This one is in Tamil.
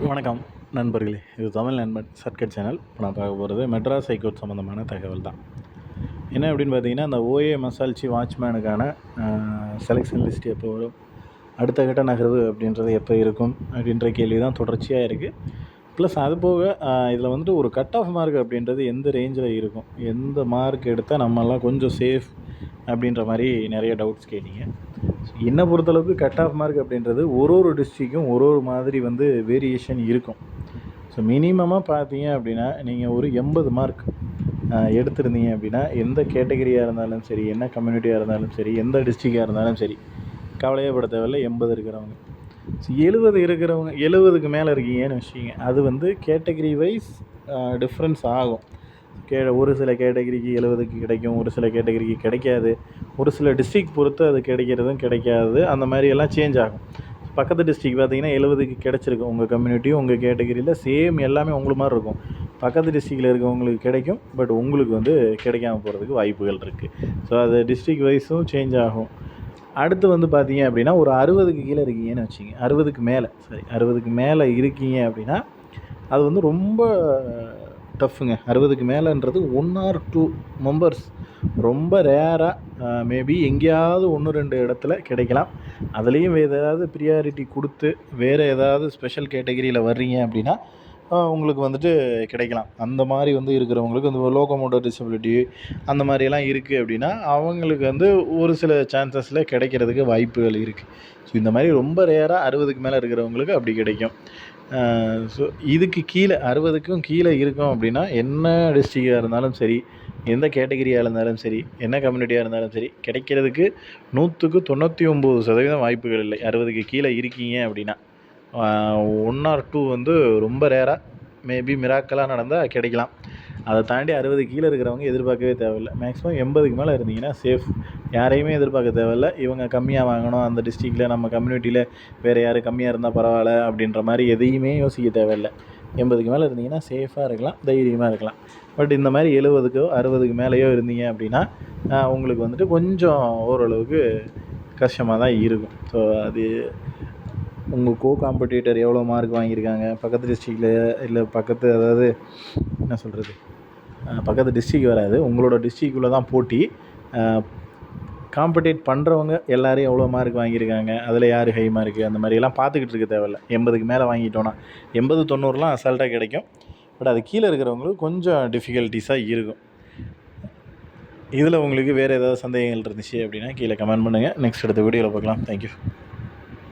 வணக்கம் நண்பர்களே, இது தமிழ் நண்பன் சர்க்கட் சேனல். இப்போ நான் பார்க்க போகிறது மெட்ராஸ் ஹைகோர்ட் சம்மந்தமான தகவல் தான். என்ன அப்படின்னு பார்த்தீங்கன்னா, இந்த ஓஏ மசால்ச்சி வாட்ச்மேனுக்கான செலெக்ஷன் லிஸ்ட் எப்போ வரும், அடுத்த கட்ட நகர்வு அப்படின்றது எப்போ இருக்கும் அப்படின்ற கேள்வி தான் தொடர்ச்சியாக இருக்குது. ப்ளஸ் அது போக இதில் வந்துட்டு ஒரு கட் ஆஃப் மார்க் அப்படின்றது எந்த ரேஞ்சில் இருக்கும், எந்த மார்க் எடுத்தால் நம்மலாம் கொஞ்சம் சேஃப் அப்படின்ற மாதிரி நிறைய டவுட்ஸ் கேட்டீங்க. என்னை பொறுத்தளவுக்கு கட் ஆஃப் மார்க் அப்படின்றது ஒரு டிஸ்ட்ரிக்கும் ஒரு மாதிரி வேரியேஷன் இருக்கும். ஸோ மினிமமாக பார்த்தீங்க அப்படின்னா, நீங்கள் ஒரு 80 மார்க் எடுத்திருந்தீங்க அப்படின்னா, எந்த கேட்டகரியாக இருந்தாலும் சரி, என்ன கம்யூனிட்டியாக இருந்தாலும் சரி, எந்த டிஸ்ட்ரிக்டாக இருந்தாலும் சரி, கவலையே பட தேவையில்லை. 80 இருக்கிறவங்க, ஸோ 70 இருக்கிறவங்க, 70க்கு மேலே இருக்கீங்கன்னு வச்சுக்கிங்க, அது கேட்டகரி வைஸ் டிஃப்ரென்ஸ் ஆகும். ஒரு சில கேட்டகரிக்கு 70க்கு கிடைக்கும், ஒரு சில கேட்டகரிக்கு கிடைக்காது, ஒரு சில டிஸ்ட்ரிக் பொறுத்து அது கிடைக்கிறதும் கிடைக்காது, அந்த மாதிரியெல்லாம் சேஞ்ச் ஆகும். பக்கத்து டிஸ்ட்ரிக் பார்த்திங்கன்னா 70க்கு கிடச்சிருக்கும், உங்கள் கம்யூனிட்டியும் உங்கள் கேட்டகரியில் சேம் எல்லாமே உங்களுக்கு மாதிரி இருக்கும். பக்கத்து டிஸ்ட்ரிக்டில் இருக்கவங்களுக்கு கிடைக்கும், பட் உங்களுக்கு கிடைக்காம போகிறதுக்கு வாய்ப்புகள் இருக்குது. ஸோ அது டிஸ்ட்ரிக் வைஸும் சேஞ்ச் ஆகும். அடுத்து பார்த்தீங்க அப்படின்னா, ஒரு 60க்கு கீழே இருக்கீங்கன்னு வச்சுங்க, 60க்கு மேலே இருக்கீங்க அப்படின்னா அது ரொம்ப டஃப்புங்க. 60க்கு மேலேன்றது 1 or 2 மெம்பர்ஸ் ரொம்ப ரேராக, மேபி எங்கேயாவது 1-2 இடத்துல கிடைக்கலாம். அதுலேயும் ஏதாவது ப்ரியாரிட்டி கொடுத்து வேறு ஏதாவது ஸ்பெஷல் கேட்டகரியில் வர்றீங்க அப்படின்னா உங்களுக்கு கிடைக்கலாம். அந்த மாதிரி இருக்கிறவங்களுக்கு இந்த லோகோமோட்டர் டிசபிலிட்டி அந்த மாதிரியெல்லாம் இருக்குது அப்படின்னா அவங்களுக்கு ஒரு சில சான்சஸில் கிடைக்கிறதுக்கு வாய்ப்புகள் இருக்குது. ஸோ இந்த மாதிரி ரொம்ப ரேராக 60க்கு மேலே இருக்கிறவங்களுக்கு அப்படி கிடைக்கும். ஸோ இதுக்கு கீழே 60க்கும் கீழே இருக்கும் அப்படின்னா, என்ன டிஸ்ட்ரிக்டாக இருந்தாலும் சரி, எந்த கேட்டகரியாக இருந்தாலும் சரி, என்ன கம்யூனிட்டியாக இருந்தாலும் சரி, கிடைக்கிறதுக்கு 100க்கு 99% வாய்ப்புகள் இல்லை. 60க்கு கீழே இருக்கீங்க அப்படின்னா 1 or 2 ரொம்ப ரேராக, மேபி மிராக்கலாக நடந்தால் கிடைக்கலாம். அதை தாண்டி 60க்கு கீழே இருக்கிறவங்க எதிர்பார்க்கவே தேவையில்லை. மேக்ஸிமம் 80க்கு மேலே இருந்தீங்கன்னா சேஃப். யாரையுமே எதிர்பார்க்க தேவையில்லை. இவங்க கம்மியாக வாங்கணும், அந்த டிஸ்ட்ரிக்டில் நம்ம கம்யூனிட்டியில் வேறு யார் கம்மியாக இருந்தால் பரவாயில்ல அப்படின்ற மாதிரி எதையுமே யோசிக்க தேவையில்லை. 80க்கு மேலே இருந்தீங்கன்னா சேஃபாக இருக்கலாம், தைரியமாக இருக்கலாம். பட் இந்த மாதிரி 70க்கோ 60க்கு மேலேயோ இருந்தீங்க அப்படின்னா உங்களுக்கு கொஞ்சம் ஓரளவுக்கு கஷ்டமாக தான் இருக்கும். ஸோ அது உங்கள் காம்படிட்டர் எவ்வளோ மார்க் வாங்கியிருக்காங்க, பக்கத்து டிஸ்ட்ரிக்டில் இல்லை அதாவது என்ன சொல்கிறது, பக்கத்து டிஸ்ட்ரிக் வராது, உங்களோட டிஸ்ட்ரிக்குள்ளே தான் போட்டி. காம்படேட் பண்ணுறவங்க எல்லோரும் எவ்வளோ மார்க் வாங்கியிருக்காங்க, அதில் யார் ஹை மார்க்கு, அந்த மாதிரியெல்லாம் பார்த்துக்கிட்டு இருக்க தேவையில்லை. 80க்கு மேலே வாங்கிட்டோன்னா 80-90லாம் அசால்ட்டாக கிடைக்கும். பட் அது கீழே இருக்கிறவங்களுக்கு கொஞ்சம் டிஃபிகல்ட்டிஸாக இருக்கும். இதில் உங்களுக்கு வேறு ஏதாவது சந்தேகங்கள் இருந்துச்சு அப்படின்னா கீழே கமெண்ட் பண்ணுங்கள். நெக்ஸ்ட் அடுத்த வீடியோவில் பார்க்கலாம். தேங்க்யூ.